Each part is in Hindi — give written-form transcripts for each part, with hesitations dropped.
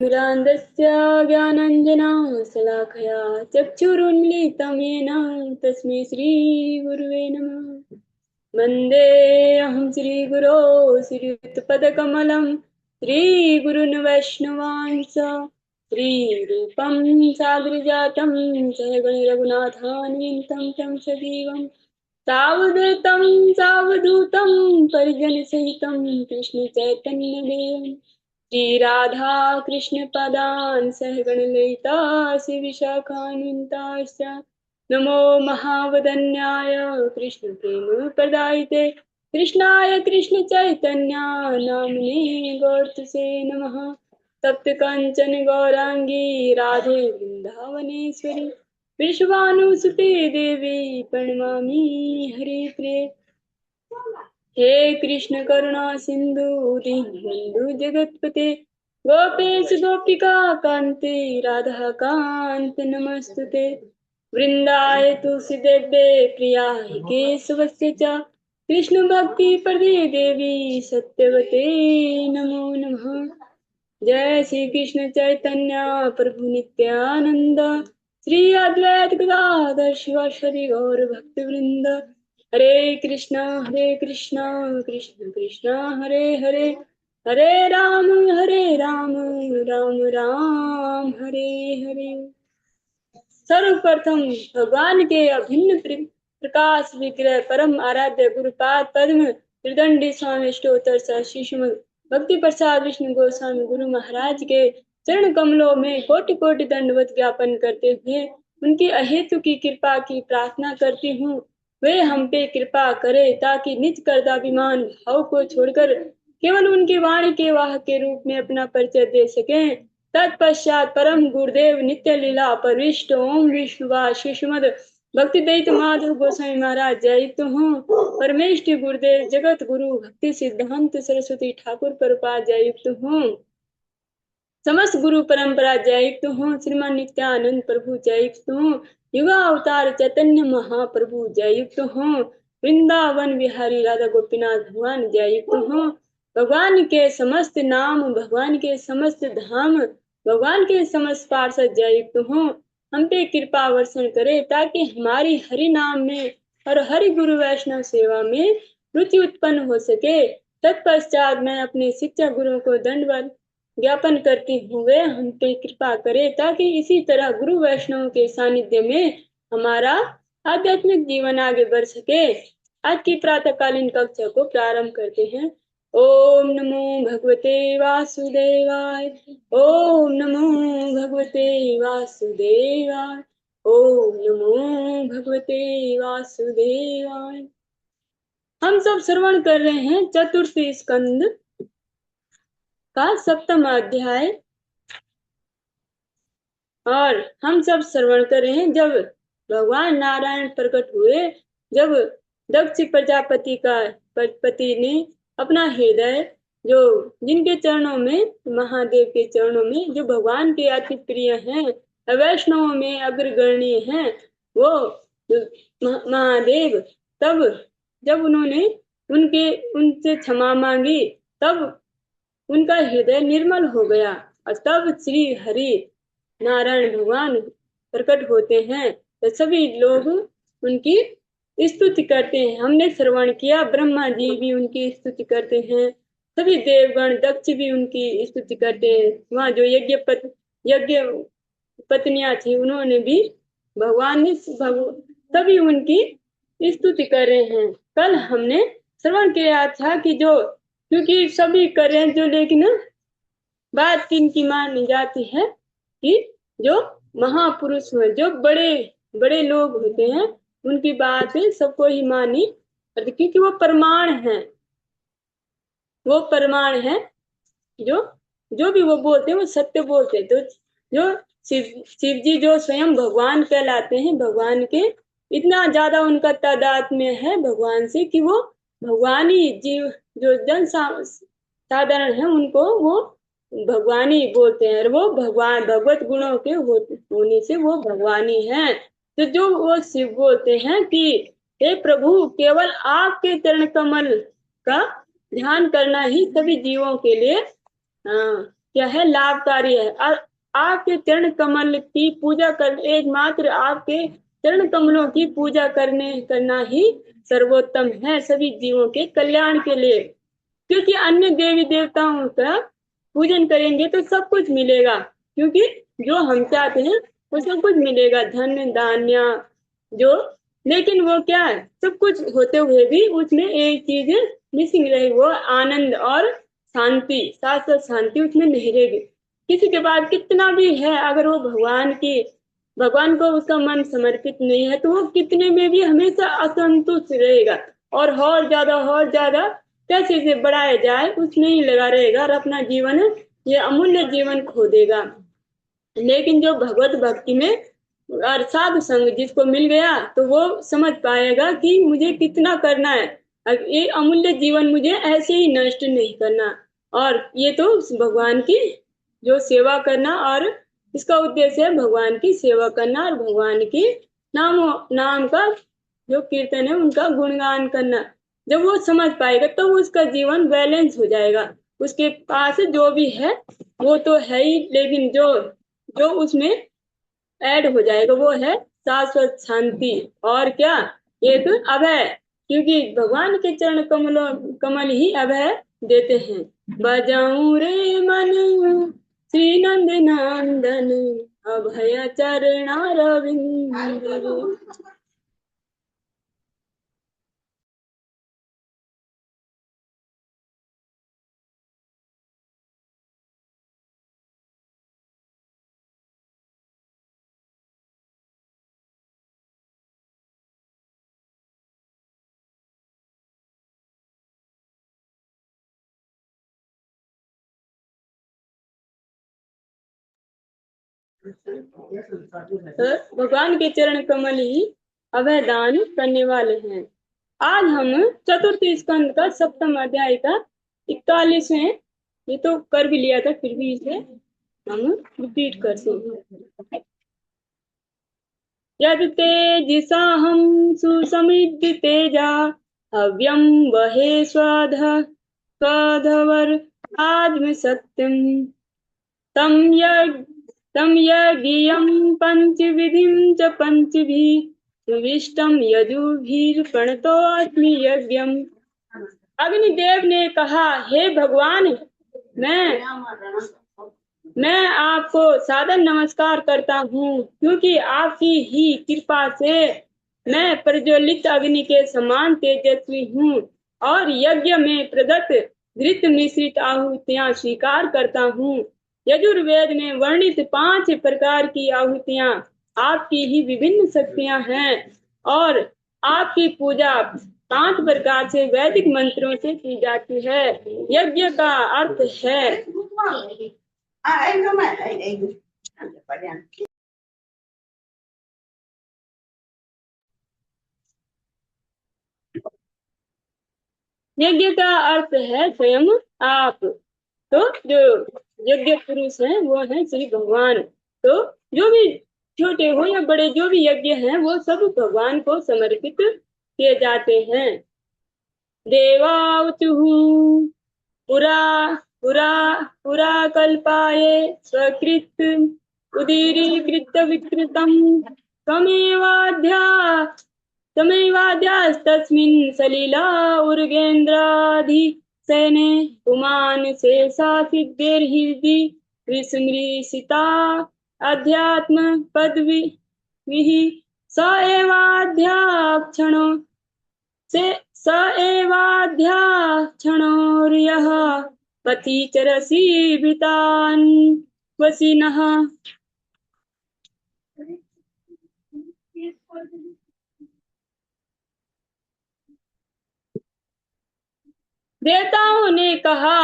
दुरान्धस्य ज्ञानाञ्जनशलाकया चक्षुरुन्मीलितं येन तस्मै श्रीगुरुवे नमः। वन्देऽहं श्रीगुरो श्रीयुतपदकमलं श्रीगुरुन् वैष्णवांश्च श्रीरूपं साग्रजातं सहगण रघुनाथान्वितं तं सजीवं सावधूतं सावधूतं परिजनसहितं कृष्णचैतन्यदेवं श्री राधा कृष्ण पदान् सहगण ललिता श्री विशाखान्विताश्च नमो महावदन्याय कृष्ण प्रेम प्रदायिते कृष्णाय कृष्ण चैतन्य नामने गौरतसे नमः। तप्त कंचन गौरांगी राधे वृंदावनेश्वरी विश्वानुसुते देवी प्रणमामि हरे प्रिय। हे कृष्ण करुणा सिंधु दीनबंधु जगतपते गोपेश गोपिका कांते राधा कांत नमस्तुते वृंदाय तुलसी देवे प्रिया केशवस्य च कृष्ण भक्ति प्रदे देवी सत्यवते नमो नमः। जय श्री कृष्ण चैतन्य प्रभु नित्यानंद श्री अद्वैत गदाधर शिवासादि गौर भक्त वृंद हरे कृष्णा कृष्ण कृष्णा हरे हरे हरे राम राम राम हरे हरे। सर्वप्रथम भगवान के अभिन्न प्रकाश विग्रह परम आराध्य गुरुपाद पद्म त्रिदंडी स्वामी अष्टोत्तर श्रीमद भक्ति प्रसाद विष्णु गोस्वामी गुरु महाराज के चरण कमलों में कोटि कोटि दंडवत ज्ञापन करते हुए उनकी अहेतु की कृपा की प्रार्थना करती हूँ। वे हम पे कृपा करे ताकि निज कर्ताभिमान भाव को छोड़कर केवल उनकी वाणी के वाहक के रूप में अपना परिचय दे सकें। तत्पश्चात परम गुरुदेव नित्य लीला परविष्ट ओम विष्णुवास श्रीमद भक्ति दैत माधव गोस्वामी महाराज जययुक्त हूँ। परमेष्टि गुरुदेव जगत गुरु भक्ति सिद्धांत सरस्वती ठाकुर प्रपाद जययुक्त हूँ। समस्त गुरु परंपरा जययुक्त हूँ। श्रीमान नित्यानंद प्रभु जययुक्त हूँ। युगा अवतार चैतन्य महाप्रभु जययुक्त हूँ। वृंदावन बिहारी राधा गोपीनाथ भगवान जययुक्त हूँ। भगवान के समस्त नाम भगवान के समस्त धाम भगवान के समस्त पार्षद जययुक्त हूँ। हम पे कृपा वर्षण करे ताकि हमारी हरि नाम में और हरि गुरु वैष्णव सेवा में रुचि उत्पन्न हो सके। तत्पश्चात मैं अपने शिक्षा गुरु को दंडवत ज्ञापन करती हूँ वे हम पे कृपा करे ताकि इसी तरह गुरु वैष्णव के सानिध्य में हमारा आध्यात्मिक जीवन आगे बढ़ सके। आज की प्रातःकालीन कक्षा को प्रारंभ करते हैं। ओम नमो भगवते वासुदेवाय ओम नमो भगवते वासुदेवाय ओम नमो भगवते वासुदेवाय। हम सब श्रवण कर रहे हैं चतुर्थ स्कंद का 7वां अध्याय और हम सब श्रवण कर रहे हैं जब भगवान नारायण प्रकट हुए, जब दक्ष प्रजापति का पति ने अपना हृदय जो जिनके चरणों में महादेव के चरणों में जो भगवान के अति प्रिय हैं वैष्णवों में अग्रगण्य हैं वो महादेव, तब जब उन्होंने उनसे क्षमा मांगी तब उनका हृदय निर्मल हो गया और तब श्री हरि नारायण भगवान प्रकट होते हैं तो सभी लोग उनकी स्तुति करते हैं। हमने श्रवण किया ब्रह्मा जी भी उनकी स्तुति करते हैं, सभी देवगण दक्ष भी उनकी स्तुति करते हैं। वहाँ जो यज्ञ पत्नियां थी उन्होंने भी भगवान ने सभी उनकी स्तुति कर रहे हैं। कल हमने श्रवण किया था कि जो क्योंकि सभी करें जो लेकिन बात किन की मानी जाती है कि जो महापुरुष हैं जो बड़े बड़े लोग होते हैं उनकी बात सबको ही मानी क्योंकि वो प्रमाण है जो भी वो बोलते हैं वो सत्य बोलते हैं। तो जो शिव जी जो स्वयं भगवान कहलाते हैं, भगवान के इतना ज्यादा उनका तादात्म्य है भगवान से कि वो भगवान ही जीव जो जन साधारण है उनको वो भगवान ही बोलते हैं और वो भगवान भगवत गुणों के होने से वो भगवान ही है। तो जो वो शिव बोलते हैं कि हे प्रभु केवल आपके चरण कमल का ध्यान करना ही सभी जीवों के लिए क्या है, लाभकारी है। और आपके चरण कमल की पूजा कर, एकमात्र आपके चरण कमलों की पूजा करना ही सर्वोत्तम है सभी जीवों के कल्याण के लिए। क्योंकि अन्य देवी देवताओं का पूजन करेंगे तो सब कुछ मिलेगा, क्योंकि जो हम चाहते हैं वो सब कुछ मिलेगा, धन धान्य जो। लेकिन वो क्या है, सब कुछ होते हुए भी उसमें एक चीज मिसिंग रही, वो आनंद और शांति, शाश्वत शांति उसमें नहीं रहेगी। किसी के पास कितना भी है, अगर वो भगवान को उसका मन समर्पित नहीं है, तो वो कितने में भी हमेशा असंतुष्ट रहेगा, और ज्यादा कैसे से बढ़ाया जाए उसमें ही लगा रहेगा, और अपना जीवन, ये अमूल्य जीवन खो देगा। लेकिन जो भगवत भक्ति में और साधु संग जिसको मिल गया, तो वो समझ पाएगा कि मुझे कितना करना है, अब ये अमूल्य जीवन मुझे ऐसे ही नष्ट नहीं करना। और ये तो भगवान की जो सेवा करना, और इसका उद्देश्य है भगवान की सेवा करना, और भगवान की नाम का जो कीर्तन है उनका गुणगान करना। जब वो समझ पाएगा तो उसका जीवन बैलेंस हो जाएगा। उसके पास जो भी है वो तो है ही, लेकिन जो जो उसमें ऐड हो जाएगा वो है शाश्वत शांति। और क्या, एक अभय, क्योंकि भगवान के चरण कमल ही अभय देते हैं। बजाऊं रे मन श्री नंद नंदन, अभय चरणारविंद। तो भगवान के चरण कमल ही अभय दान करने वाले हैं। आज हम चतुर्थ स्कंद का सप्तम अध्याय का 41वें, ये तो कर भी लिया था, फिर भी इसे हम रिपीट करते हैं। यद तेजिसा हम सुसमिद्ध तेजा, हव्यम वहे स्वधवर आत्म सत्यम, तम यज्ञियं पंचविधिं च पंचभिः सुविष्टं यजुभिर्प्रणतोऽस्मि यज्ञम्। अग्निदेव ने कहा, हे भगवान, मैं मैं आपको सादर नमस्कार करता हूँ, क्योंकि आपकी ही कृपा से मैं प्रज्वलित अग्नि के समान तेजस्वी हूँ, और यज्ञ में प्रदत्त घृत मिश्रित आहुतियां स्वीकार करता हूँ। यजुर्वेद में वर्णित 5 प्रकार की आहुतियां आपकी ही विभिन्न शक्तियां हैं, और आपकी पूजा 5 प्रकार से वैदिक मंत्रों से की जाती है। यज्ञ का अर्थ है यज्ञ का अर्थ है स्वयं आप। तो जो यज्ञ पुरुष हैं वो हैं श्री भगवान। तो जो भी छोटे हो या बड़े जो भी यज्ञ हैं वो सब भगवान को समर्पित किए जाते हैं। देवावचुः पुरा पुरा पुरा कल्पाये स्वकृत उदीरीकृत विकृतं तमेवाद्यास्तस्मिन् सलिला उर्गेन्द्राधिसेने पुमान् शेषा सिद्धेर्हृदि विस्मृशिता अध्यात्म पदविः स एवाध्याक्षणो स एवाध्याक्षणोर्यः पति चरसि भृतान् वसिनः। देवताओं ने कहा,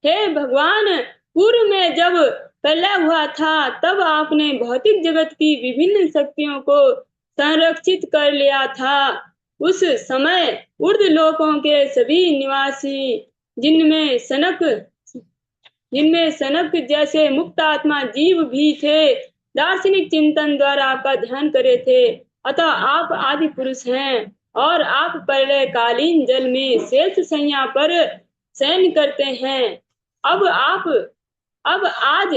हे भगवान, पूर्व में जब प्रलय हुआ था तब आपने भौतिक जगत की विभिन्न शक्तियों को संरक्षित कर लिया था। उस समय ऊर्ध्व लोकों के सभी निवासी, जिनमें सनक जैसे मुक्त आत्मा जीव भी थे, दार्शनिक चिंतन द्वारा आपका ध्यान करे थे। अतः आप आदि पुरुष हैं, और आप प्रलय कालीन जल में शेष शैया पर शयन करते हैं। अब आप अब आज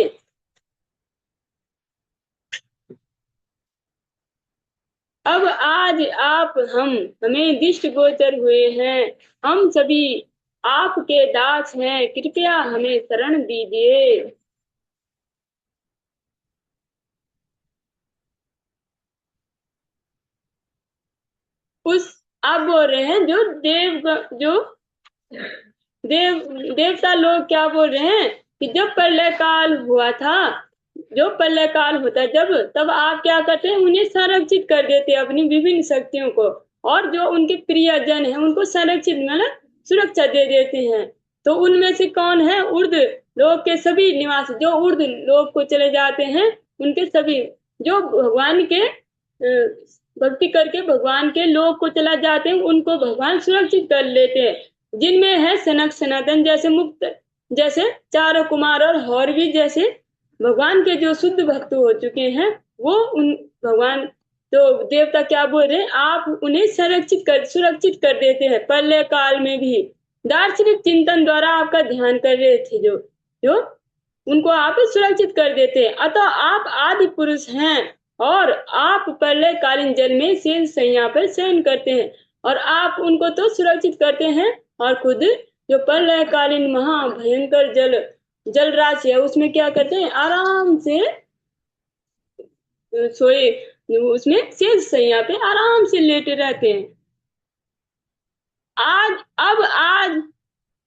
अब आज आप हम हमें दृष्टि गोचर हुए हैं। हम सभी आपके दास हैं, कृपया हमें शरण दीजिए। उस आप बोल रहे हैं जो जो देव देवता लोग क्या बोल रहे हैं कि जब प्रलय काल हुआ था, जो प्रलय काल होता है जब, तब आप क्या करते हैं, उन्हें संरक्षित कर देते हैं अपनी विभिन्न शक्तियों को, और जो उनके प्रियजन है उनको संरक्षित मतलब सुरक्षा दे देते हैं। तो उनमें से कौन है, उर्द लोक के सभी निवासी जो उर्द लोक को चले जाते हैं, उनके सभी जो भगवान के भक्ति करके भगवान के लोक को चला जाते हैं, उनको भगवान सुरक्षित कर लेते हैं। जिनमें है सनक सनातन जैसे मुक्त, जैसे चार कुमार और हौरवी जैसे भगवान के जो शुद्ध भक्त हो चुके हैं, वो उन भगवान तो देवता क्या बोल रहे हैं, आप उन्हें सुरक्षित कर देते हैं प्रलय काल में भी। दार्शनिक चिंतन द्वारा आपका ध्यान कर रहे थे जो जो उनको आप सुरक्षित कर देते हैं। अतः आप आदि पुरुष हैं, और आप प्रलय कालीन जल में शेष शैया पर शयन करते हैं, और आप उनको तो सुरक्षित करते हैं, और खुद जो प्रलय कालीन महाभयंकर जल राशि है उसमें क्या करते हैं, आराम से सोए, उसमें शेष शैया पे आराम से लेटे रहते हैं। आज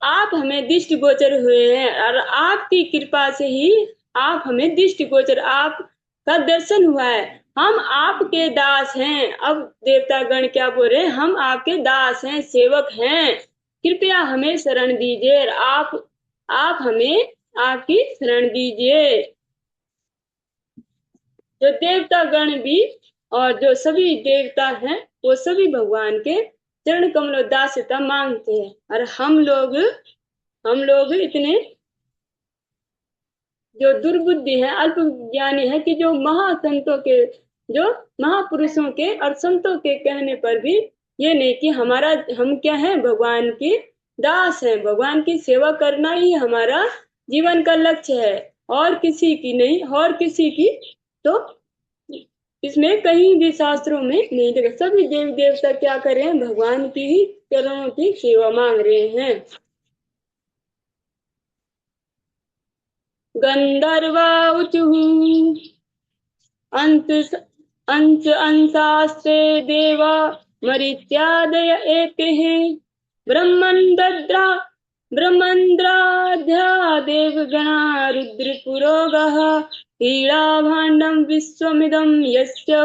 आप हमें दृष्टि गोचर हुए हैं, और आपकी कृपा से ही आप हमें दृष्टि गोचर आपका दर्शन हुआ है। हम आपके दास हैं। अब देवता गण क्या बोल रहे हैं, हम आपके दास हैं, सेवक हैं, कृपया हमें शरण दीजिए। आप हमें आपकी शरण दीजिए। जो देवता गण भी और जो सभी देवता हैं, वो सभी भगवान के चरण कमलों दास्यता मांगते हैं, और हम लोग इतने जो दुर्बुद्धि है, अल्प ज्ञानी है, कि जो महासंतों के, जो महापुरुषों के और संतों के कहने पर भी ये नहीं कि हम क्या है, भगवान के दास हैं, भगवान की सेवा करना ही हमारा जीवन का लक्ष्य है, और किसी की नहीं, और किसी की तो इसमें कहीं भी शास्त्रों में नहीं देखा। सभी देवी देवता क्या कर रहे हैं, भगवान की ही चरणों की सेवा मांग रहे हैं। गंधर्वा ऊचुः अंत अंश अंशास्ते देवा मरीच्यादय एकेः ब्रह्मन्द्रा ब्रह्मन्द्राध्या देवगणा रुद्रपुरोगः हीराभाण्डं विश्वमिदं यस्य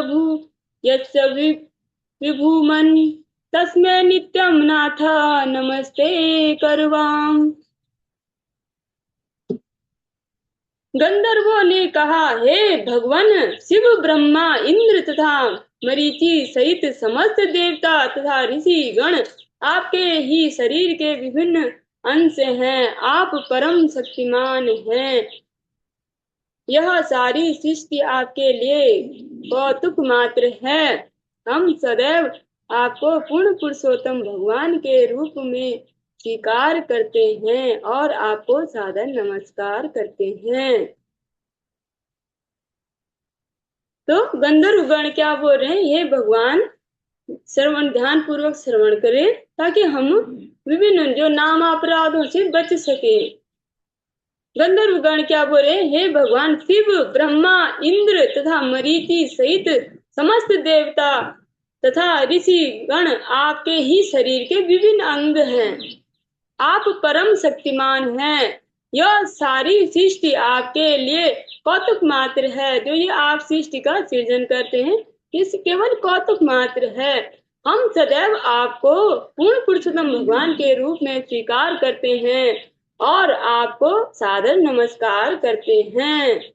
विभूमन् तस्मै नित्यं नाथ नमस्ते करवाम। गंधर्वों ने कहा, हे भगवान शिव, ब्रह्मा, इंद्र तथा मरीचि सहित समस्त देवता तथा ऋषि गण आपके ही शरीर के विभिन्न अंश हैं। आप परम शक्तिमान हैं। यह सारी सृष्टि आपके लिए कौतुक मात्र है। हम सदैव आपको पूर्ण पुरुषोत्तम भगवान के रूप में स्वीकार करते हैं, और आपको सादर नमस्कार करते हैं। तो गंधर्व गण क्या बोल रहे हैं, ये भगवान श्रवण ध्यान पूर्वक श्रवण करें, ताकि हम विभिन्न जो नाम अपराधों से बच सके। गंधर्व गण क्या बोल रहे हैं, हे भगवान शिव, ब्रह्मा, इंद्र तथा मरीचि सहित समस्त देवता तथा ऋषि गण आपके ही शरीर के विभिन्न अंग हैं। आप परम शक्तिमान हैं। यह सारी सृष्टि आपके लिए कौतुक मात्र है। जो ये आप सृष्टि का सृजन करते हैं, इस केवल कौतुक मात्र है। हम सदैव आपको पूर्ण पुरुषोत्तम भगवान के रूप में स्वीकार करते हैं, और आपको सादर नमस्कार करते हैं।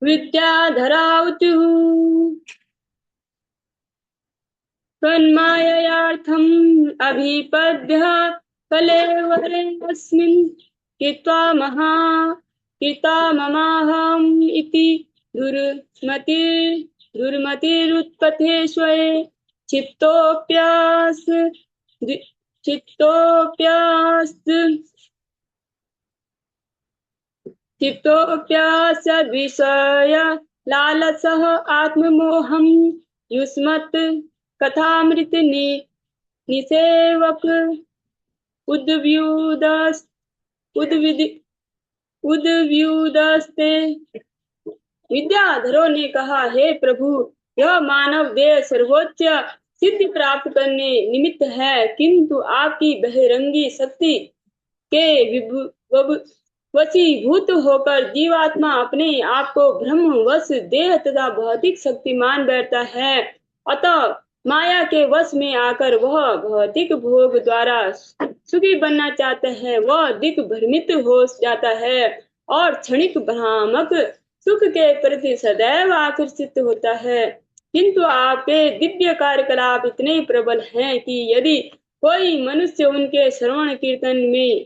विद्याधरा ऊचुः तन्माययार्थम् अभिपद्य कलेवरेऽस्मिन् कृत्वा पिता ममाहम इति दुर्मतिरुत्पथे स्वये चित्तोऽप्यास विषय लालसः आत्ममोहं युष्मत् कथामृत निसेवक उद्व्यूदस्ते। विद्याधरों ने कहा, हे प्रभु, यह मानव देह सर्वोच्च सिद्धि प्राप्त करने निमित्त है, किंतु आपकी बहिरंगी शक्ति के वशीभूत होकर जीवात्मा अपने आप को ब्रह्मवश देह तथा भौतिक शक्ति मान बैठता है। अतः माया के वश में आकर वह भौतिक भोग द्वारा सुखी बनना चाहता है। वह दिक भ्रमित हो जाता है और क्षणिक भ्रामक सुख के प्रति सदैव आकर्षित होता है। किंतु आपके दिव्य कार्यकलाप इतने प्रबल हैं कि यदि कोई मनुष्य उनके श्रवण कीर्तन में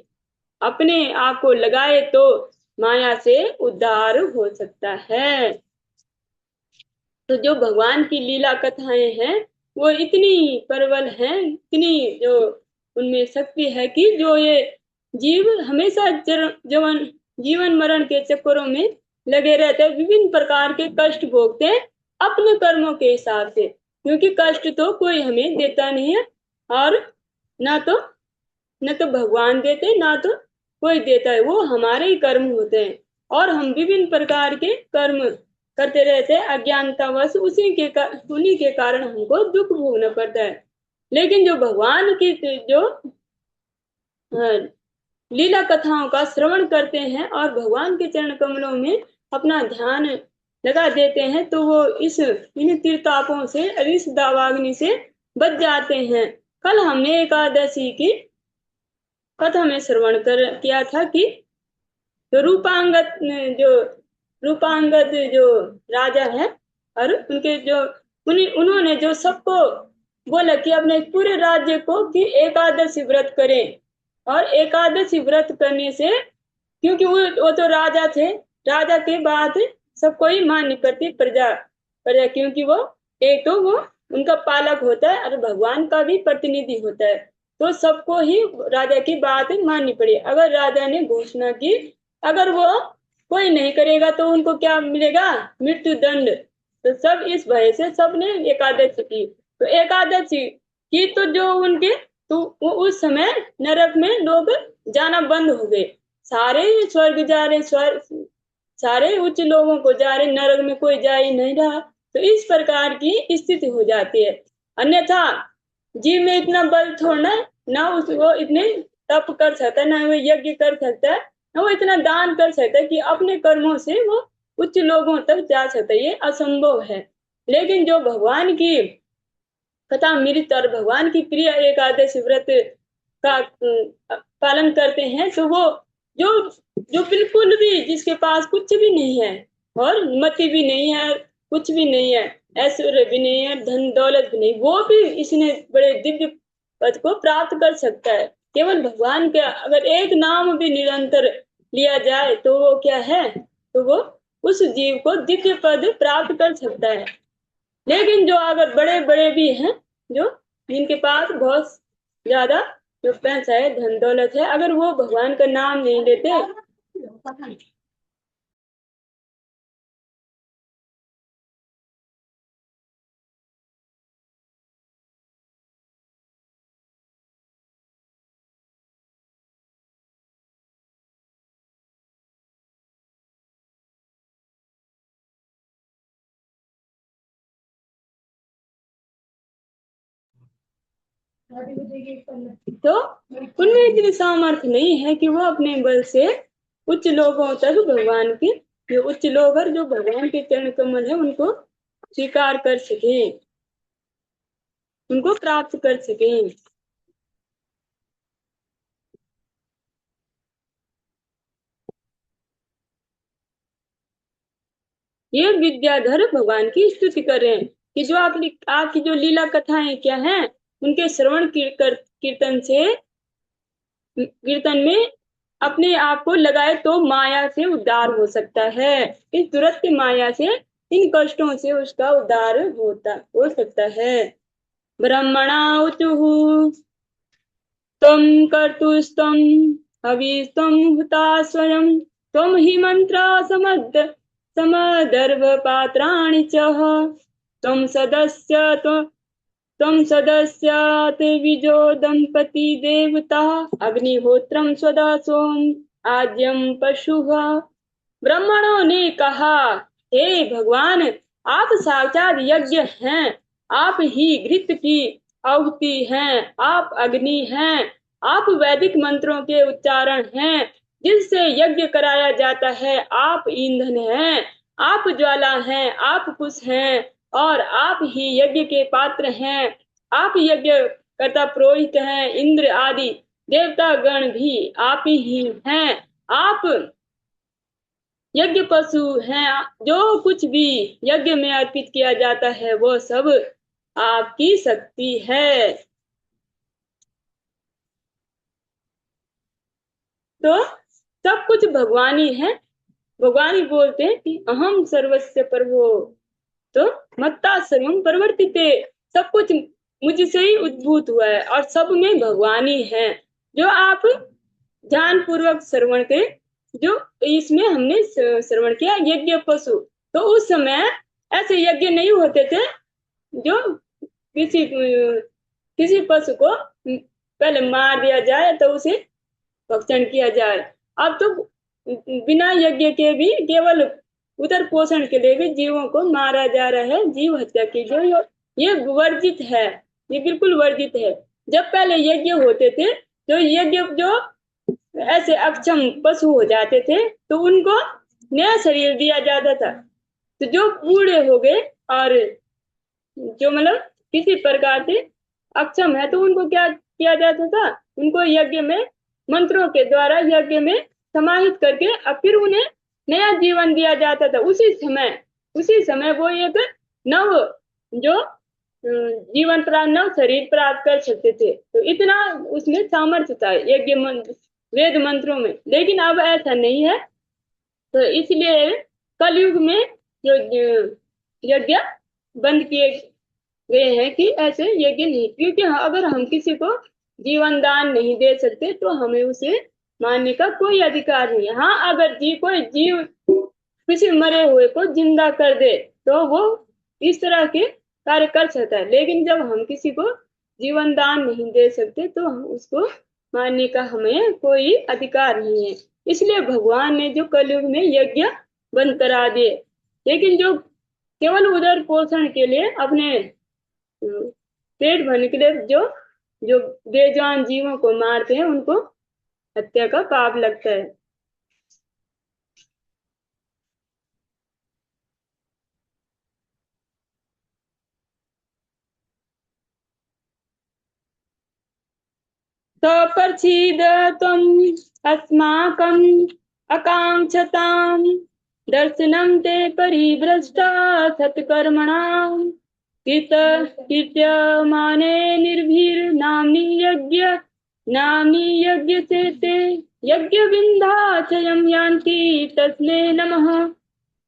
अपने आप को लगाए तो माया से उद्धार हो सकता है। तो जो भगवान की लीला कथाएं हैं वो इतनी प्रबल हैं, इतनी जो उनमें शक्ति है कि जो ये जीव हमेशा जीवन मरण के चक्करों में लगे रहते हैं, विभिन्न प्रकार के कष्ट भोगते हैं अपने कर्मों के हिसाब से, क्योंकि कष्ट तो कोई हमें देता नहीं है और न तो भगवान देते ना तो कोई देता है, वो हमारे ही कर्म होते हैं और हम विभिन्न प्रकार के कर्म करते रहते हैं अज्ञानतावश, उन्हीं के कारण हमको दुख भोगना पड़ता है। लेकिन जो भगवान की जो लीला कथाओं का श्रवण करते हैं और भगवान के चरण कमलों में अपना ध्यान लगा देते हैं तो वो इन तीर्थापों से, अरिस दावाग्नि से बच जाते हैं। कल हमने एकादशी की कथा में श्रवण किया था कि रूपांगद जो राजा है और उनके उन्होंने जो सबको बोला कि अपने पूरे राज्य को कि एकादशी व्रत करें, और एकादशी व्रत करने से, क्योंकि वो तो राजा थे, राजा के बाद सबको ही मान्य करती प्रजा, क्योंकि वो एक तो वो उनका पालक होता है और भगवान का भी प्रतिनिधि होता है, तो सबको ही राजा की बात माननी पड़ी। अगर राजा ने घोषणा की, अगर वो कोई नहीं करेगा तो उनको क्या मिलेगा? मृत्यु दंड। तो सब इस भय से सबने एकादशी की। तो एकादशी की तो जो उनके तो वो उस समय नरक में लोग जाना बंद हो गए, सारे स्वर्ग जा रहे, सारे उच्च लोगों को जा रहे, नरक में कोई जा ही नहीं रहा। तो इस प्रकार की स्थिति हो जाती है। अन्यथा जीव में इतना बल छोड़ना, ना वो इतने तप कर सकता है, ना वो यज्ञ कर सकता है, ना वो इतना दान कर सकता है कि अपने कर्मों से वो उच्च लोगों तक जा सकता है, ये असंभव है। लेकिन जो भगवान की कथा मृत और भगवान की प्रिय एकादशी व्रत का पालन करते हैं, तो वो जो बिल्कुल भी, जिसके पास कुछ भी नहीं है और मति भी नहीं है, कुछ भी नहीं है, ऐश्वर्य भी नहीं है, धन दौलत भी नहीं, वो भी इसने बड़े दिव्य पद को प्राप्त कर सकता है। केवल भगवान का अगर एक नाम भी निरंतर लिया जाए तो वो क्या है, तो वो उस जीव को दिव्य पद प्राप्त कर सकता है। लेकिन जो अगर बड़े बड़े भी हैं, जो जिनके पास बहुत ज्यादा जो पैसा है, धन दौलत है, अगर वो भगवान का नाम नहीं लेते, तो उनमें इतनी सामर्थ्य नहीं है कि वो अपने बल से उच्च लोगों तक भगवान की, जो उच्च लोग और जो भगवान के चरण कमल है उनको स्वीकार कर सके, उनको प्राप्त कर सके। ये विद्याधर भगवान की स्तुति कर रहे हैं कि जो आपकी जो लीला कथाएं क्या हैं, उनके श्रवण कीर्तन में अपने आप को लगाए तो माया से उद्धार हो सकता है। इस दुरत्त माया से, इन कष्टों से उसका उद्धार हो सकता है। ब्रह्मणा ऊचुः त्वं कर्तुस्त्वं हविस्त्वं हुता स्वयं त्वं हि मंत्रा समदर्भपात्राणि च त्वं सदस्यात् विजो दंपति देवता अग्निहोत्रं स्वदासोम आद्यम पशुः। ब्राह्मणों ने कहा, हे भगवान, आप साक्षात यज्ञ हैं, आप ही घृत की आहुति हैं, आप अग्नि हैं, आप वैदिक मंत्रों के उच्चारण हैं जिससे यज्ञ कराया जाता है, आप ईंधन हैं, आप ज्वाला हैं, आप कुश हैं और आप ही यज्ञ के पात्र हैं। आप यज्ञ कर्ता पुरोहित हैं, इंद्र आदि देवता गण भी आप ही हैं। आप यज्ञ पशु हैं, जो कुछ भी यज्ञ में अर्पित किया जाता है वो सब आपकी शक्ति है। तो सब कुछ भगवानी है। भगवान ही बोलते हैं कि अहम सर्वस्य प्रभो, तो मत्ता सर्वम परिवर्तिते, सब कुछ मुझसे ही उद्भूत हुआ है और सब में भगवानी है। जो आप ध्यान पूर्वक श्रवण के, जो इसमें हमने श्रवण किया यज्ञ पशु, तो उस समय ऐसे यज्ञ नहीं होते थे जो किसी पशु को पहले मार दिया जाए तो उसे भक्षण किया जाए। अब तो बिना यज्ञ के भी केवल उदर पोषण के लिए भी जीवों को मारा जा रहा है। जीव हत्या की जो ये वर्जित है, ये बिल्कुल वर्जित है। जब पहले यज्ञ होते थे तो यज्ञ जो ऐसे अक्षम पशु हो जाते थे तो उनको नया शरीर दिया जाता था। तो जो बूढ़े हो गए और जो मतलब किसी प्रकार से अक्षम है तो उनको क्या किया जाता था, उनको यज्ञ में मंत्रों के द्वारा यज्ञ में समाहित करके अब फिर उन्हें नया जीवन दिया जाता था। उसी समय वो एक नव जो जीवन प्राप्त, नव शरीर प्राप्त कर सकते थे। तो इतना उसमें सामर्थ्य था यज्ञ वेद मंत्रों में। लेकिन अब ऐसा नहीं है, तो इसलिए कलयुग में जो यज्ञ बंद किए गए हैं कि ऐसे यज्ञ नहीं, क्योंकि अगर हम किसी को जीवन दान नहीं दे सकते तो हमें उसे मारने का कोई अधिकार नहीं है। हाँ, अगर कोई जीव किसी मरे हुए को जिंदा कर दे तो वो इस तरह के कार्य कर सकता है, लेकिन जब हम किसी को जीवन दान नहीं दे सकते तो हम उसको मारने का हमें कोई अधिकार नहीं है। इसलिए भगवान ने जो कलयुग में यज्ञ बंद करा दिए। लेकिन जो केवल उदर पोषण के लिए, अपने पेट भरने के लिए जो जो बेजान जीवों को मारते हैं उनको हत्या का पाप लगता है। सपर्षीद त्वम् अस्माकम् आकाङ्क्षताम् दर्शनं ते परिभ्रष्टा सत्कर्मणाम् कीर्त्यमाने नाम्नी यज्ञ से ते यज्ञ विंध्याचलम् यान्ति तस्मै नमः।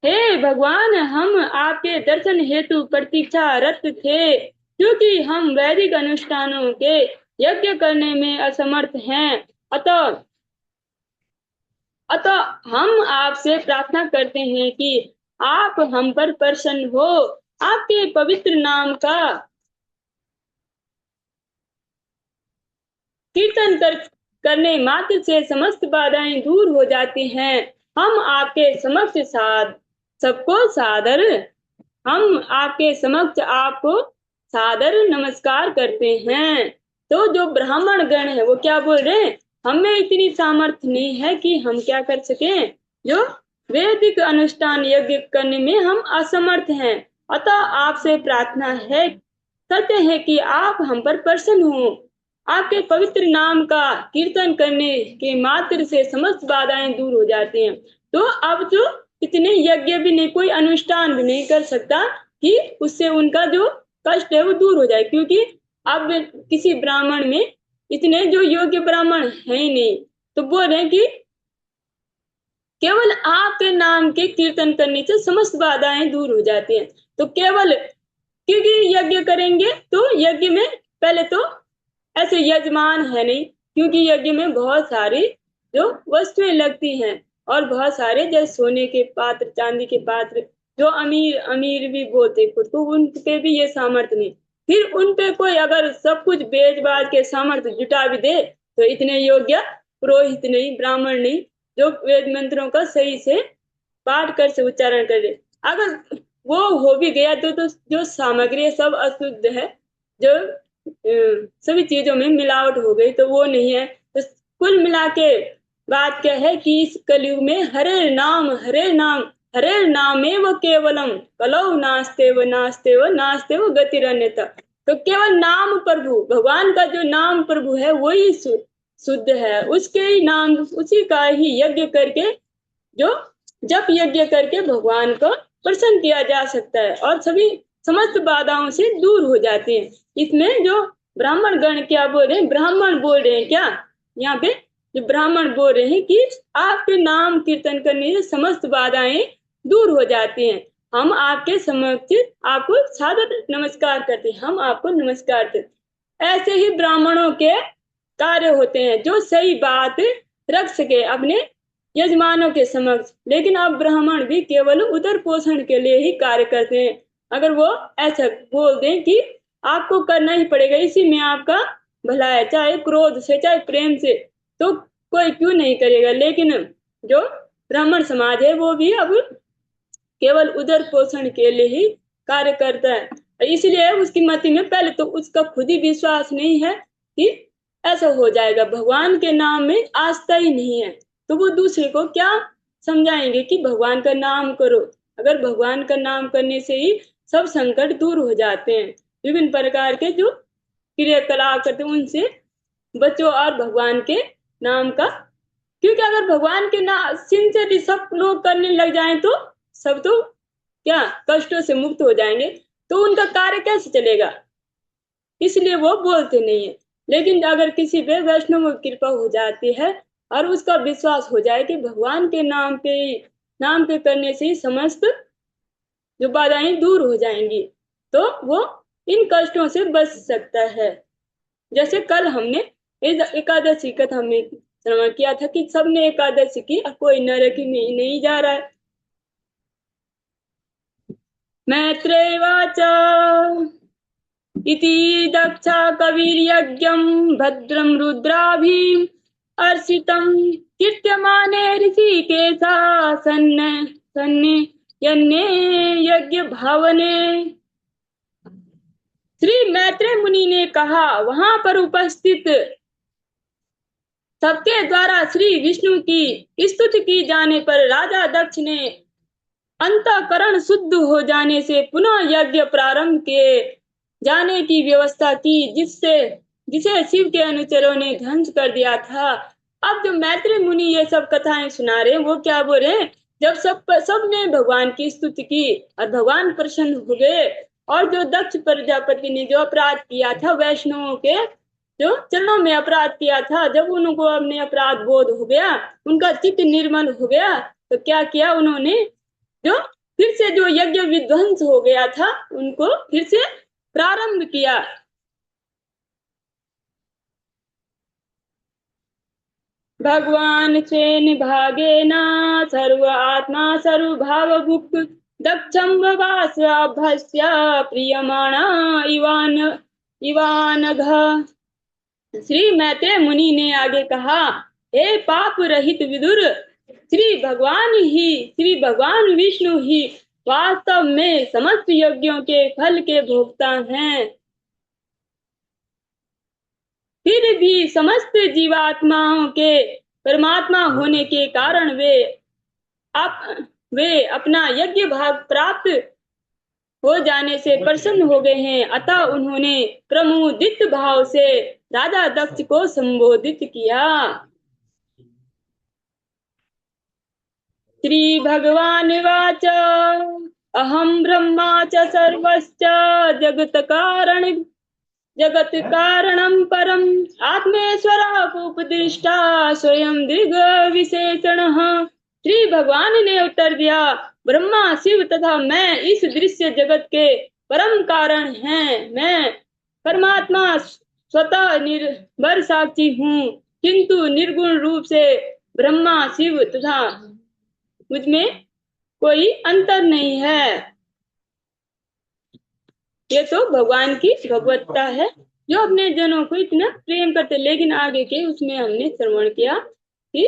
हे भगवान, हम आपके दर्शन हेतु प्रतीक्षारत थे, क्योंकि हम वैदिक अनुष्ठानों के यज्ञ करने में असमर्थ हैं। अतः हम आपसे प्रार्थना करते हैं कि आप हम पर प्रसन्न हो। आपके पवित्र नाम का कीर्तन करने मात्र से समस्त बाधाएं दूर हो जाती हैं। हम आपके समक्ष हम आपके समक्ष आपको सादर नमस्कार करते हैं। तो जो ब्राह्मण गण है वो क्या बोल रहे हैं, हमें इतनी सामर्थ्य नहीं है कि हम क्या कर सकें, जो वैदिक अनुष्ठान यज्ञ करने में हम असमर्थ हैं। अतः आपसे प्रार्थना है, करते हैं कि आप हम पर प्रसन्न हो। आपके पवित्र नाम का कीर्तन करने के मात्र से समस्त बाधाएं दूर हो जाती हैं। तो अब जो इतने यज्ञ भी नहीं, कोई अनुष्ठान भी नहीं कर सकता कि उससे उनका जो कष्ट है वो दूर हो जाए, क्योंकि अब किसी ब्राह्मण में इतने जो योग्य ब्राह्मण है ही नहीं। तो बोल रहे हैं कि केवल आपके नाम के कीर्तन करने से समस्त बाधाएं दूर हो जाती हैं। तो केवल क्योंकि यज्ञ करेंगे तो यज्ञ में पहले तो ऐसे यजमान है नहीं, क्योंकि यज्ञ में बहुत सारी जो वस्तुएं लगती हैं और बहुत सारे जैसे सोने के पात्र, चांदी के पात्र, जो अमीर अमीर भी बोलते खुद को, उन पे भी ये सामर्थ्य नहीं। फिर उन पे कोई अगर सब कुछ बेच बाच के सामर्थ्य जुटा भी दे तो इतने योग्य पुरोहित नहीं, ब्राह्मण नहीं, जो वेद मंत्रों का सही से पाठ कर से उच्चारण कर दे। अगर वो हो भी गया तो जो सामग्री सब अशुद्ध है, जो सभी चीजों में मिलावट हो गई, तो वो नहीं है। तो कुल मिला के बात क्या है कि इस कलयुग में हरे नाम हरे नाम हरे नामेव केवलम कलौ नास्ते व गतिरन्यथा। तो केवल नाम प्रभु, भगवान का जो नाम प्रभु है वही शुद्ध है, उसके ही नाम, उसी का ही यज्ञ करके, जो जप यज्ञ करके भगवान को प्रसन्न किया जा सकता है और सभी समस्त बाधाओं से दूर हो जाते हैं। इसमें जो ब्राह्मण गण क्या बोल रहे हैं, ब्राह्मण बोल रहे हैं क्या यहाँ पे, जो ब्राह्मण बोल रहे हैं कि आपके नाम कीर्तन करने से समस्त बाधाएं दूर हो जाती हैं। हम आपके समक्ष आपको सादर नमस्कार करते हैं, हम आपको नमस्कार करते। ऐसे ही ब्राह्मणों के कार्य होते हैं जो सही बात रख सके अपने यजमानों के समक्ष। लेकिन अब ब्राह्मण भी केवल उदर पोषण के लिए ही कार्य करते हैं। अगर वो ऐसा बोल दें कि आपको करना ही पड़ेगा, इसी में आपका भला है, चाहे क्रोध से चाहे प्रेम से, तो कोई क्यों नहीं करेगा। लेकिन जो ब्राह्मण समाज है वो भी अब केवल उदर पोषण के लिए ही कार्य करता है। इसलिए उसकी मति में पहले तो उसका खुद ही विश्वास नहीं है कि ऐसा हो जाएगा, भगवान के नाम में आस्था ही नहीं है, तो वो दूसरे को क्या समझाएंगे कि भगवान का नाम करो। अगर भगवान का नाम करने से ही सब संकट दूर हो जाते हैं, विभिन्न प्रकार के जो क्रियाकलाप करते हैं उनसे बचो और भगवान के नाम का, क्योंकि अगर भगवान के नाम सिंसियरली सब लोग करने लग जाएं तो सब तो क्या कष्टों से मुक्त हो जाएंगे, तो उनका कार्य कैसे चलेगा, इसलिए वो बोलते नहीं है। लेकिन अगर किसी पे वैष्णव की कृपा हो जाती है और उसका विश्वास हो जाए कि भगवान के नाम पे करने से ही समस्त जो बाधाएं दूर हो जाएंगी, तो वो इन कष्टों से बच सकता है। जैसे कल हमने एकादशी कथा हमने श्रवण किया था कि सबने एकादशी की, कोई नरक में नहीं जा रहा है। मैत्रेयवाच इति दक्षा कविर्यज्ञं भद्रं रुद्राभिः अर्षितं कीर्त्यमाने ऋषिकेशा सन्ने यन्ने यज्ञ भावने। श्री मैत्रेय मुनि ने कहा, वहां पर उपस्थित सबके द्वारा श्री विष्णु की स्तुति की जाने पर राजा दक्ष ने अंतःकरण शुद्ध हो जाने से पुनः यज्ञ प्रारंभ किए जाने की व्यवस्था की, जिसे शिव के अनुचरों ने ध्वंस कर दिया था। अब जो मैत्रेय मुनि ये सब कथाएं सुना रहे हैं, वो क्या बोल रहे हैं, जब सबने भगवान की स्तुति की और भगवान प्रसन्न हो गए, और जो दक्ष प्रजापति ने जो अपराध किया था, वैष्णवों के जो चरणों में अपराध किया था, जब उनको अपने अपराध बोध हो गया, उनका चित्त निर्मल हो गया, तो क्या किया उन्होंने, जो फिर से जो यज्ञ विध्वंस हो गया था उनको फिर से प्रारंभ किया। भगवान सेन भागेन सर्व आत्मा सर्वभाव भुक् दक्षं भस्य प्रियमाणा इवानघ। श्री मैत्रेय मुनि ने आगे कहा, हे पाप रहित विदुर, श्री भगवान विष्णु ही वास्तव में समस्त यज्ञों के फल के भोक्ता हैं। फिर भी समस्त जीवात्माओं के परमात्मा होने के कारण वे अपना यज्ञ भाग प्राप्त हो जाने से प्रसन्न हो गए हैं। अतः उन्होंने प्रमुदित भाव से राजा दक्ष को संबोधित किया। श्री भगवान वाच अहम ब्रह्मा च सर्वश्च जगत कारण जगत कारणम परम आत्मेश्वर उपदिष्टा स्वयं दीर्घ विशेषण। श्री भगवान ने उत्तर दिया, ब्रह्मा शिव तथा मैं इस दृश्य जगत के परम कारण हैं। मैं परमात्मा स्वतः निर्भर साक्षी हूँ, किंतु निर्गुण रूप से ब्रह्मा शिव तथा मुझमें कोई अंतर नहीं है। ये तो भगवान की भगवत्ता है जो अपने जनों को इतना प्रेम करते। लेकिन आगे के उसमें हमने श्रवण किया कि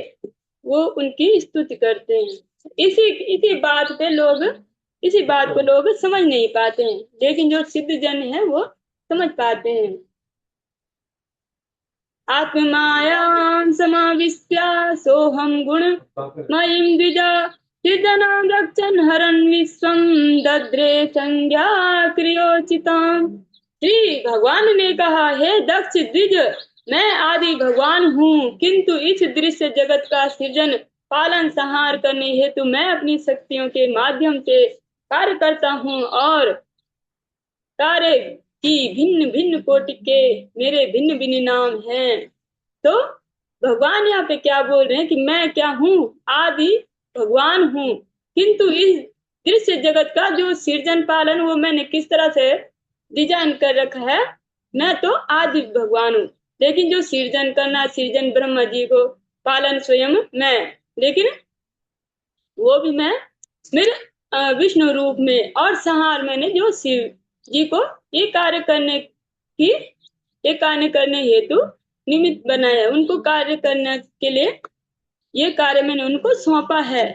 वो उनकी स्तुति करते हैं। इसी बात पे लोग इसी बात को लोग समझ नहीं पाते हैं, लेकिन जो सिद्ध जन है वो समझ पाते हैं। आत्मायां समाविश्य सोहम गुण मयिं द्विजा सृजनां रक्षन् हरन् विश्वं दद्रे संज्ञा क्रियोचिताम्। श्री भगवान ने कहा, हे दक्ष द्विज, मैं आदि भगवान हूँ, किंतु इस दृश्य जगत का सृजन पालन संहार करने हेतु मैं अपनी शक्तियों के माध्यम से कार्य करता हूँ और कार्य की भिन्न भिन्न कोटि के मेरे भिन्न भिन्न नाम हैं। तो भगवान यहाँ पे क्या बोल रहे हैं कि मैं क्या हूँ, आदि भगवान हूँ, किंतु इस दृश्य जगत का जो सृजन पालन वो मैंने किस तरह से डिजाइन कर रखा है। मैं तो आदि भगवान हूँ, लेकिन जो सृजन करना, सृजन ब्रह्मा जी को पालन स्वयं मैं, लेकिन वो भी मैं मेरे विष्णु रूप में, और संहार मैंने जो शिव जी को ये कार्य करने हेतु निमित्त बनाया, उनको कार्य करने के लिए ये कार्य मैंने उनको सौंपा है।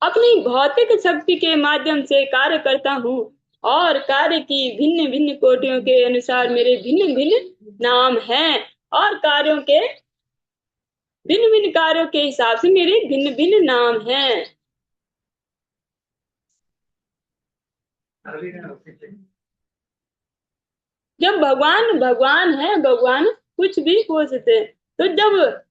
अपनी भौतिक शक्ति के माध्यम से कार्य करता हूँ और कार्य की भिन्न भिन्न कोटियों के अनुसार मेरे भिन्न भिन्न नाम हैं और भिन्न भिन्न कार्यों के हिसाब से मेरे भिन्न भिन्न नाम हैं। जब भगवान है, भगवान कुछ भी हो सकते। तो जब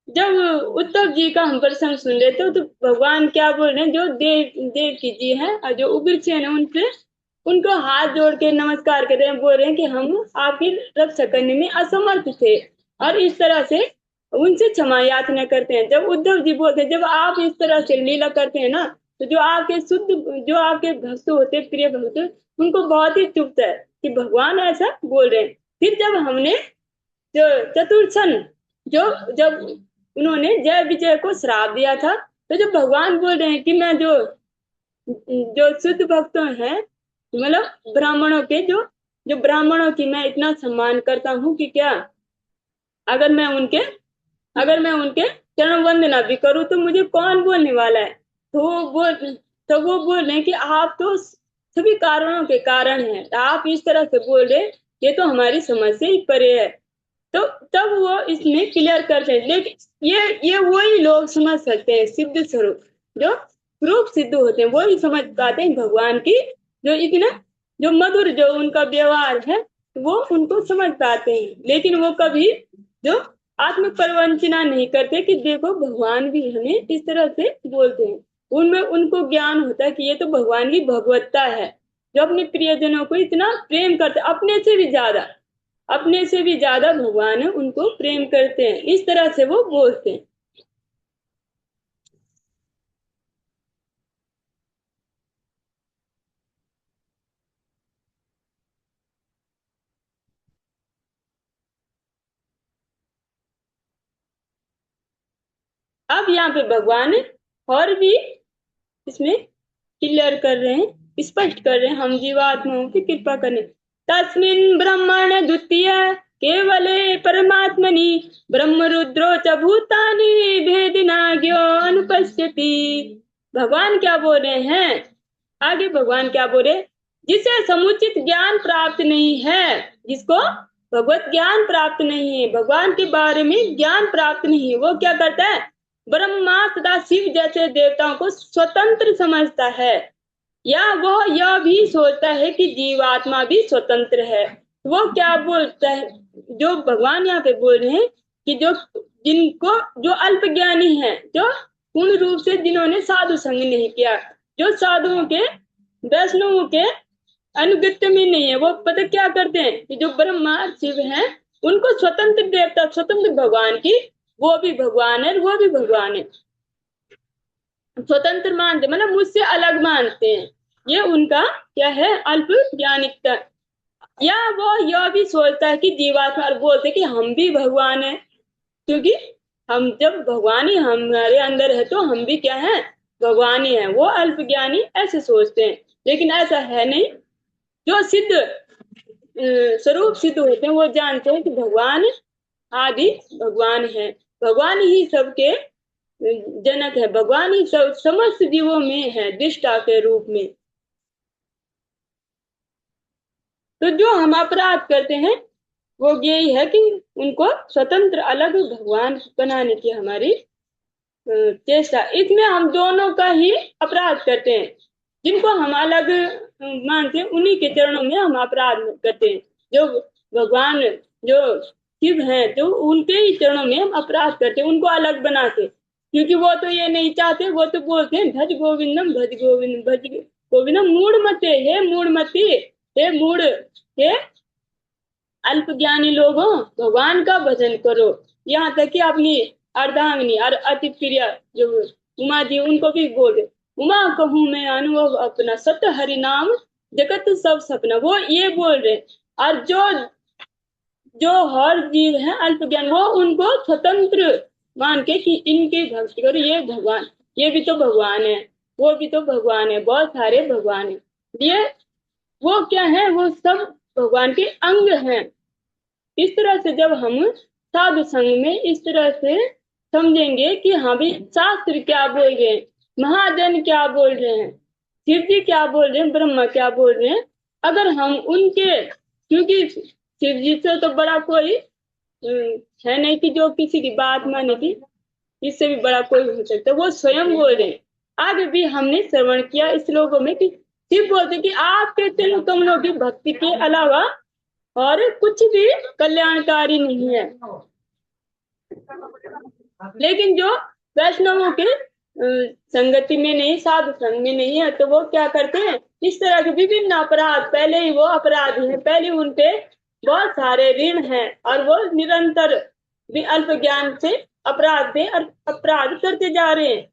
उद्धव जी का हम प्रसंग सुन रहे थे तो भगवान क्या बोल रहे हैं, जो देव की जी है और जो उग्रसेन है उनसे उनको हाथ जोड़ के नमस्कार कर रहे हैं, बोल रहे हैं कि हम आपकी रक्षा करने में असमर्थ थे और इस तरह से उनसे क्षमा याचना करते हैं। जब उद्धव जी बोलते हैं, जब आप इस तरह से लीला करते हैं ना, तो जो आपके भक्त होते, प्रिय भक्त, उनको बहुत ही चुभता है कि भगवान ऐसा बोल रहे हैं। फिर जब हमने जो चतुर्सन जब उन्होंने जय विजय को श्राप दिया था, तो जब भगवान बोल रहे हैं कि मैं जो शुद्ध भक्तों हैं, मतलब ब्राह्मणों की मैं इतना सम्मान करता हूँ कि क्या अगर मैं उनके चरण वंदना भी करूँ तो मुझे कौन बोलने वाला है। तो वो बोल रहे हैं कि आप तो सभी कारणों के कारण हैं, आप इस तरह से बोल रहे, ये तो हमारी समझ से ही परे है। तो तब वो इसमें क्लियर करते हैं। लेकिन ये वही लोग समझ सकते हैं, सिद्ध स्वरूप जो रूप सिद्ध होते हैं, वही समझ पाते हैं भगवान की जो इतना जो मधुर जो उनका व्यवहार है, वो उनको समझ पाते हैं। लेकिन वो कभी जो आत्म प्रवंचना नहीं करते कि देखो भगवान भी हमें इस तरह से बोलते हैं। उनमें उनको ज्ञान होता है कि ये तो भगवान की भगवत्ता है, जो अपने प्रियजनों को इतना प्रेम करते, अपने से भी ज्यादा भगवान उनको प्रेम करते हैं, इस तरह से वो बोलते हैं। अब यहाँ पे भगवान और भी इसमें क्लियर कर रहे हैं, स्पष्ट कर रहे हैं, हम जीवात्माओं की कृपा करने। तस्मिन् ब्रह्मण द्वितीय केवले परमात्मनि ब्रह्म रुद्रो च भूतानि भेदिनाज्ञो अनुपश्यति। भगवान क्या बोल रहे हैं, आगे भगवान क्या बोले, जिसे समुचित ज्ञान प्राप्त नहीं है, जिसको भगवत ज्ञान प्राप्त नहीं है, भगवान के बारे में ज्ञान प्राप्त नहीं है, वो क्या करता है, ब्रह्मा तथा शिव जैसे देवताओं को स्वतंत्र समझता है, या वो यह भी सोचता है कि जीवात्मा भी स्वतंत्र है। वो क्या बोलता है, जो भगवान यहाँ पे बोल रहे हैं कि जो अल्प ज्ञानी है, जो पूर्ण रूप से जिन्होंने साधु संग नहीं किया, जो साधुओं के वैष्णवों के अनुगत्य में नहीं है। वो पता क्या करते हैं कि जो ब्रह्मा शिव हैं उनको स्वतंत्र देवता स्वतंत्र भगवान की, वो भी भगवान है वो भी भगवान है, स्वतंत्र मानते मतलब मुझसे अलग मानते हैं। ये उनका क्या है, अल्प ज्ञानिकता। या वो यह भी सोचता है कि जीवात्मा, बोलते कि हम भी भगवान है, क्योंकि हम जब भगवान ही हमारे अंदर है तो हम भी क्या है, भगवान ही है। वो अल्प ज्ञानी ऐसे सोचते हैं, लेकिन ऐसा है नहीं। जो सिद्ध स्वरूप सिद्ध होते हैं वो जानते हैं कि भगवान आदि भगवान है, भगवान ही सबके जनक है, भगवान ही सब समस्त जीवों में है दृष्टा के रूप में। तो जो हम अपराध करते हैं वो यही है कि उनको स्वतंत्र अलग भगवान बनाने की हमारी चेष्टा। इसमें हम दोनों का ही अपराध करते हैं। जिनको हम अलग मानते हैं उन्हीं के चरणों में हम अपराध करते हैं। जो भगवान जो शिव हैं जो उनके ही चरणों में हम अपराध करते हैं, उनको अलग बनाते, क्योंकि वो तो ये नहीं चाहते। वो तो बोलते हैं भज गोविंदम भज गोविंदम भज गोविंदम मूढ़ मते, हे मूढ़ मती, हे मूढ़, हे अल्प ज्ञानी लोगों, भगवान का भजन करो। यहाँ तक कि अपनी अर्धांगिनी और अति प्रिय जो उमा जी उनको भी बोले, उमा कहूँ मैं अनुभव अपना सत हरि नाम जगत सब सपना, वो ये बोल रहे। और जो जो हर जीव है अल्प ज्ञान, वो उनको स्वतंत्र मान के कि इनकी भक्ति करो, ये भगवान, ये भी तो भगवान है, वो भी तो भगवान है, बहुत सारे भगवान है। ये वो क्या है, वो सब भगवान के अंग हैं। इस तरह से जब हम साधु संग में इस तरह से समझेंगे कि हाँ भाई शास्त्र क्या बोल रहे हैं, महाजन क्या बोल रहे हैं, शिव जी क्या बोल रहे हैं, ब्रह्मा क्या बोल रहे हैं, अगर हम उनके, क्योंकि शिव जी से तो बड़ा कोई है नहीं कि जो किसी की बात माने थी, इससे भी बड़ा कोई हो सकता है, वो स्वयं बोल रहे हैं। आगे भी हमने श्रवण किया इस लोगों में कि शिव बोलते कि आपके चरण कमलों की भक्ति के अलावा और कुछ भी कल्याणकारी नहीं है। लेकिन जो वैष्णवों के संगति में नहीं, साधु संग में नहीं है, तो वो क्या करते हैं, इस तरह के विभिन्न अपराध, पहले ही वो अपराधी हैं, पहले उनपे बहुत सारे ऋण हैं और वो निरंतर अल्प ज्ञान से अपराध पे अपराध करते जा रहे हैं।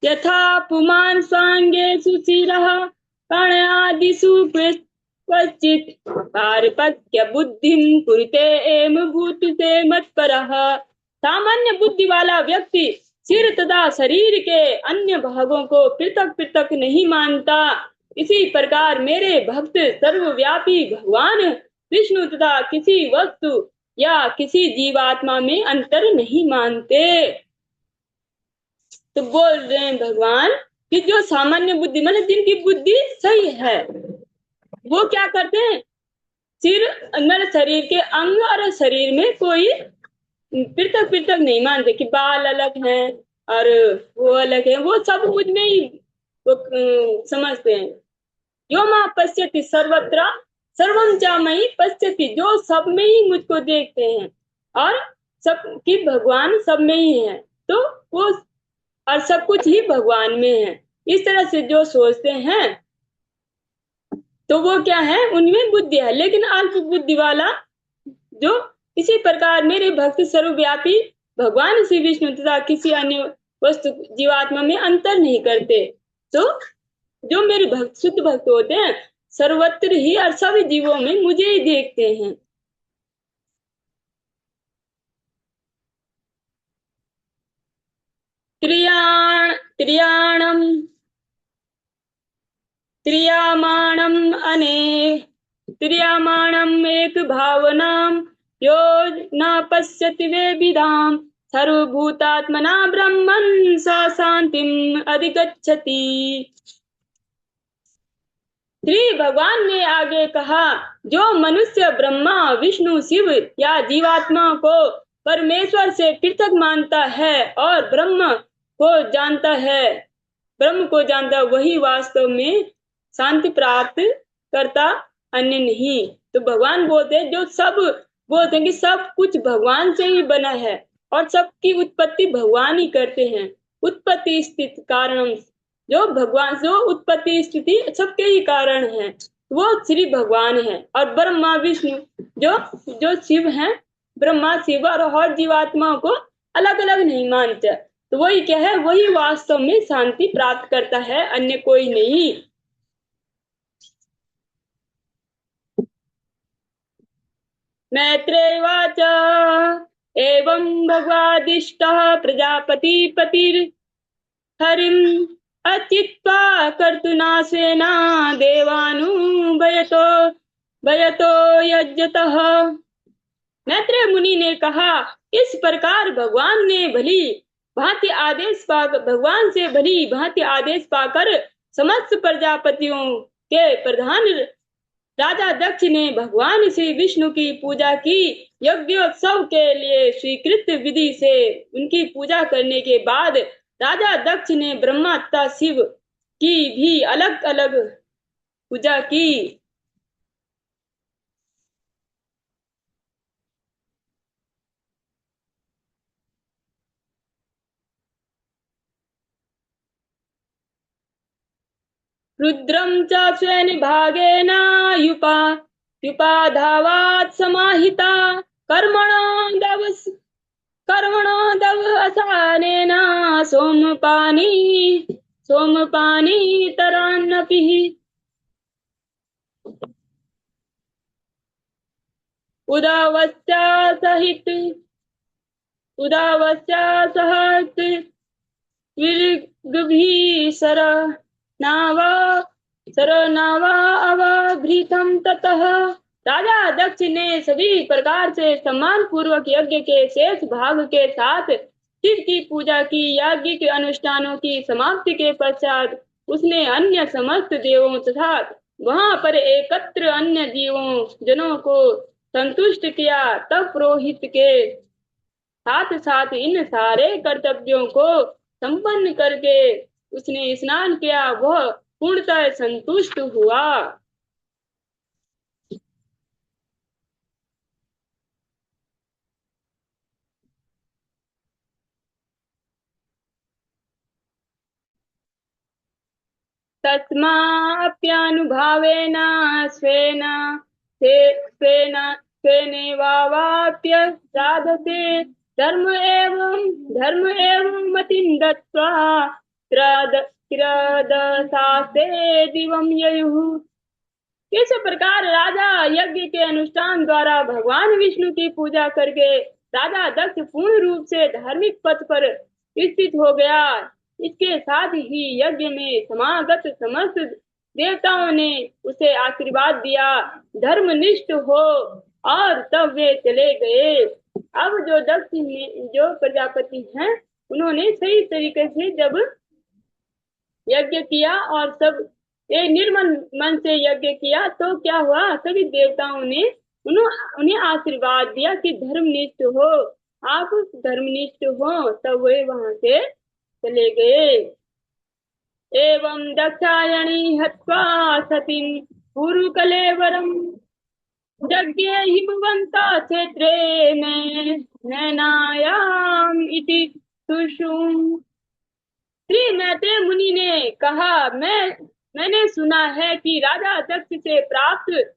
यथा पुमान स्वांगे सुचिरः कणयादिषु क्वचित् पारपत्य बुद्धिं कुरुते एम भूतसे मत्परः। सामान्य बुद्धि वाला व्यक्ति सिर तथा शरीर के अन्य भागों को पृथक पृथक नहीं मानता। इसी प्रकार मेरे भक्त सर्वव्यापी भगवान विष्णु तथा किसी वस्तु या किसी जीवात्मा में अंतर नहीं मानते। तो बोल रहे हैं भगवान कि जो सामान्य बुद्धि मतलब जिनकी बुद्धि सही है, वो क्या करते हैं, सिर मतलब शरीर के अंग और शरीर में कोई पृथक पृथक नहीं मानते कि बाल अलग हैं और वो अलग है, वो सब मुझ में ही वो समझते हैं। यो मां पश्यति सर्वत्र सर्वम च मयि पश्यति, जो सब में ही मुझको देखते हैं और सब की भगवान सब में ही है, तो वो और सब कुछ ही भगवान में है। इस तरह से जो सोचते हैं तो वो क्या है, उनमें बुद्धि है। लेकिन अल्प बुद्धि वाला जो इसी प्रकार मेरे भक्त सर्वव्यापी भगवान श्री विष्णु तथा किसी अन्य वस्तु जीवात्मा में अंतर नहीं करते। तो जो मेरे भक्त शुद्ध भक्त होते हैं सर्वत्र ही और सभी जीवों में मुझे ही देखते हैं। त्रियाणम त्रियामाणम अने त्रियामाणम एक भावनाम यो न पश्यति वे विदाम सर्वभूतात्मना ब्रह्मन् स शांतिम अधिगच्छति। श्री भगवान ने आगे कहा, जो मनुष्य ब्रह्मा विष्णु शिव या जीवात्मा को परमेश्वर से पृथक मानता है और ब्रह्म को जानता है, ब्रह्म को जानता, वही वास्तव में शांति प्राप्त करता, अन्य नहीं। तो भगवान बोलते हैं, जो सब बोलते हैं कि सब कुछ भगवान से ही बना है और सबकी उत्पत्ति भगवान ही करते हैं। उत्पत्ति स्थित कारणम जो भगवान, जो उत्पत्ति स्थिति सबके ही कारण है, वो श्री भगवान है। और ब्रह्मा विष्णु जो जो शिव हैं, ब्रह्मा शिव और जीवात्माओं को अलग अलग नहीं मानते। तो वही क्या है, वही वास्तव में शांति प्राप्त करता है, अन्य कोई नहीं। मैत्रेयवाच एवं भगवादिष्टः प्रजापतिपतिर्हरिम् अचित्वा कर्तुनाशेना देवानुभयतो भयतो यज्ञतः। मैत्रेय मुनि ने कहा, इस प्रकार भगवान से भली भांति आदेश पाकर समस्त प्रजापतियों के प्रधान राजा दक्ष ने भगवान श्री विष्णु की पूजा की। यज्ञोत्सव के लिए स्वीकृत विधि से उनकी पूजा करने के बाद राजा दक्ष ने ब्रह्मा तथा शिव की भी अलग अलग पूजा की। रुद्रं च स्वेन भागेन युपाधावात् समाहिता कर्मणो दवस कर्मणो दवसानेन सोमपानी सोमपानी तरान्नपि। उदावस्या सहित विर्गभीसर नावा सरनावा अवभृतम ततः। राजा दक्ष ने सभी प्रकार से सम्मान पूर्वक यज्ञ के शेष भाग के साथ शिव की पूजा की। यज्ञ के अनुष्ठानों की समाप्ति के पश्चात उसने अन्य समस्त देवों तथा वहां पर एकत्र अन्य जीवों जनों को संतुष्ट किया। तब पुरोहित के साथ साथ इन सारे कर्तव्यों को संपन्न करके उसने स्नान किया, वह पूर्णतः संतुष्ट हुआ। तस्माप्यानुभावेन स्वेन स्वेन स्वेनेवावाप्य साधते धर्म एवं मतिं दत्त्वा त्रयोदशास्ते दिवं ययुः। इस प्रकार राजा यज्ञ के अनुष्ठान द्वारा भगवान विष्णु की पूजा करके राजा दक्ष पूर्ण रूप से धार्मिक पथ पर स्थित हो गया। इसके साथ ही यज्ञ में समागत समस्त देवताओं ने उसे आशीर्वाद दिया, धर्मनिष्ठ हो, और तब वे चले गए। अब जो दक्ष जो प्रजापति हैं, उन्होंने सही तरीके से जब यज्ञ किया और सब ये निर्मल मन से यज्ञ किया, तो क्या हुआ, सभी देवताओं ने उन्हें आशीर्वाद दिया कि धर्मनिष्ठ हो, आप धर्मनिष्ठ हो। तब वे वहां से चले गए। एवं दक्षायणी हत्वा सतीं पूर्वकलेवरम् यज्ञे हिमवन्ता क्षेत्रे में नैनायाम इति सुषुम्। श्री मैत्रेय मुनि ने कहा, मैंने सुना है कि राजा दक्ष से प्राप्त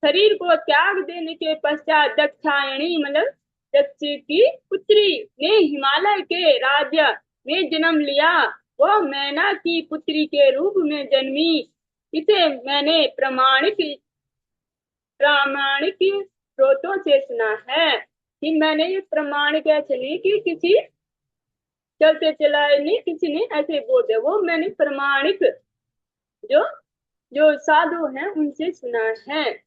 शरीर को त्याग देने के पश्चात दक्षायणी मतलब दक्ष की पुत्री ने हिमालय के राज्य में जन्म लिया। वह मैना की पुत्री के रूप में जन्मी। इसे मैंने प्रामाणिक स्रोतों से सुना है। कि मैंने ये प्रमाणिक ऐसे नहीं कि किसी चलते चलाए नहीं, किसी ने ऐसे बोल दिया, वो मैंने प्रमाणिक जो जो साधु हैं उनसे सुना है।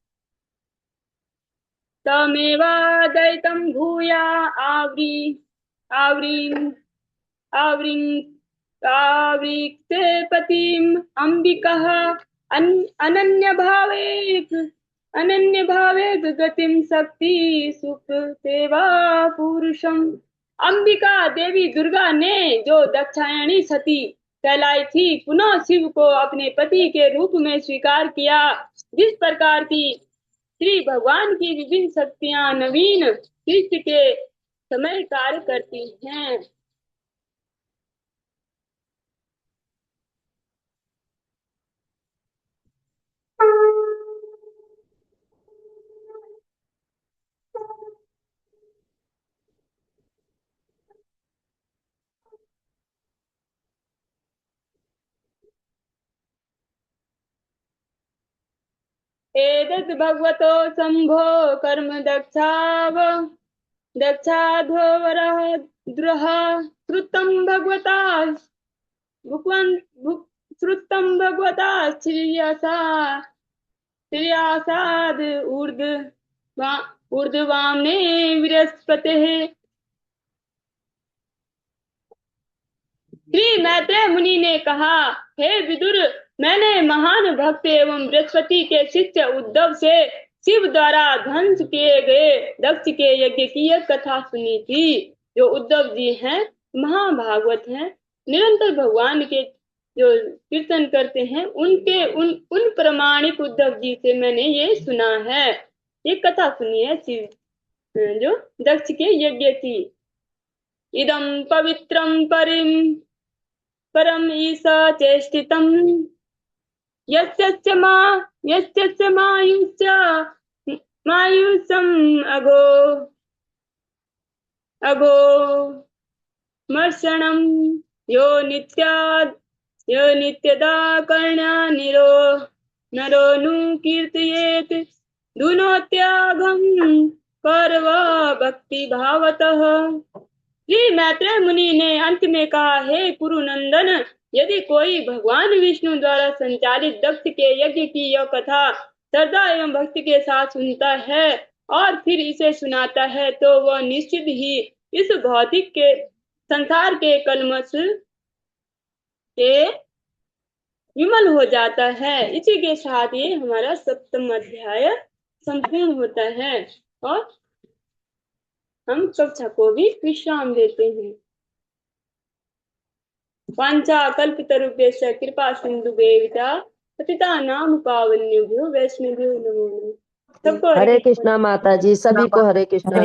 तमेवादयितं भूया आवृक्ते पतिम् अंबिकः अनन्यभावेक गतिं शक्ति सुख सेवा पुरुषम। अंबिका देवी दुर्गा ने जो दक्षायणी सती कहलाई थी, पुनः शिव को अपने पति के रूप में स्वीकार किया। जिस प्रकार की श्री भगवान की विभिन्न शक्तियां नवीन सृष्टि के समय कार्य करती हैं। एतत् भगवतो शम्भो कर्म दक्षाध्वरः द्रुह श्रुतं भगवता भुक्वन् भुक् श्रुतं भगवता श्रियासाद् ऊर्ध्वाम्ने बृहस्पतिः। श्री मैत्रेय मुनि ने कहा, हे विदुर, मैंने महान भक्त एवं बृहस्पति के शिष्य उद्धव से शिव द्वारा ध्वंस किए गए दक्ष के यज्ञ की यह कथा सुनी थी। जो उद्धव जी हैं, महाभागवत हैं, निरंतर भगवान के जो कीर्तन करते हैं, उनके उन प्रामाणिक उद्धव जी से मैंने ये सुना है। ये कथा सुनी है शिव जो दक्ष के यज्ञ की। इदं पवित्रं परम ईसा चेष्टितम् यस्य मायुषम् अगो मर्षणं यो नित्यदा कर्णा नरो नु कीर्तयेत् दुनोत्यागं कर्व भक्ति भावतः। श्री मैत्रेय मुनि ने अंत में कहा, हे कुरुनंदन, यदि कोई भगवान विष्णु द्वारा संचालित दक्ष के यज्ञ की यह कथा श्रद्धा एवं भक्ति के साथ सुनता है और फिर इसे सुनाता है, तो वह निश्चित ही इस भौतिक के संसार के कलमश से विमल हो जाता है। इसी के साथ ये हमारा 7वां अध्याय संपूर्ण होता है और हम कक्षा को भी विश्राम देते हैं। वांछा कल्पतरुभ्यश्च कृपा सिन्धुभ्यैव पतितानां पावनेभ्यो वैष्णवेभ्यो नमो नमः। सबको हरे कृष्णा माता जी, सभी को हरे कृष्णा।